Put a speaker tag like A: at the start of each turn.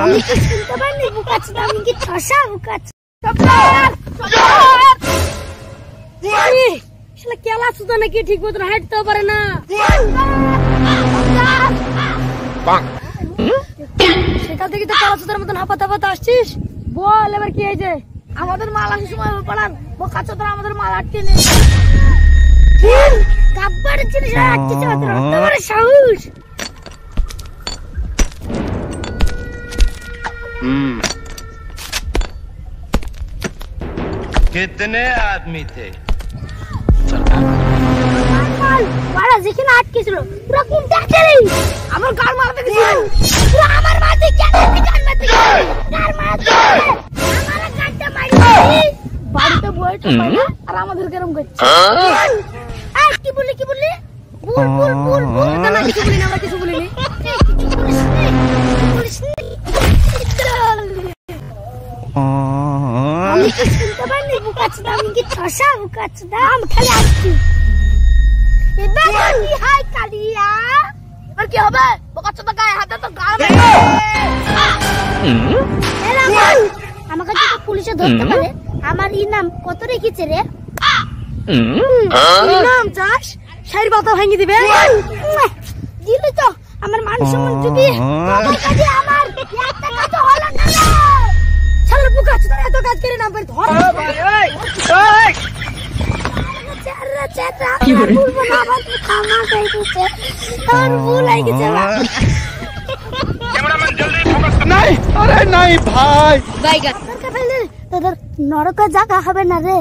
A: আমি তো শুনতে পাইনি বুকাচ্ছি আমি কি ছসা বুকাচ্ছি শালা কেলা সুদা নাকি ঠিক মতো হাঁটতেও পারে না সেটা থেকে তো কেলা সুদার মতন হাঁপাতে আসছিস বল এবার কি হয়েছে আমাদের মাল আসার সময় পালান বোকাচ্ছি তোরা আমাদের মাল আটকে নেই গাব্বার জিনিস আটকেছে তোমার সাহস
B: कितने आदमी थे
A: বাড়া যেখানে আটকেছিল পুরো কোন ডাক্তারই আমার গাল মারতে গেছিল পুরো আমার মাঝে কেন গাল মারতে গেছিল গাল মারতে আমার কাটতে মারি বাড়িতে বইটা পাইনা আর আমাদের গরম করছে এই কি বললি বল না কিছু বলি না আমরা কিছু বলিনি আমি তো শুনতে পাইনি বুকাচ্ছি আমি কি ছসা বুকাচ্ছি আমি খালি আসছি এবার কি হাই কালিয়া এবার কি হবে বুকাচ্ছি তো গায়ে হাতে তো গাল আমাকে যদি পুলিশে ধরতে পারে আমার ইনাম কত রেখেছে রে ইনাম চাস শাড়ি বাতা ভাঙি দিবে দিলি তো আমার মান সম্মান যদি তোমার কাছে আমার একটা কাজ হলো না শালা বুকাচ্ছি তোর এত কাজ করে না পারে ধর কি বলবো না আমার খানা খাইতেছে তোর ভুল হয়ে গেছে
B: कैमरामैन जल्दी फोकस कर
C: नहीं अरे नहीं भाई
A: তোর নরকে জায়গা হবে না রে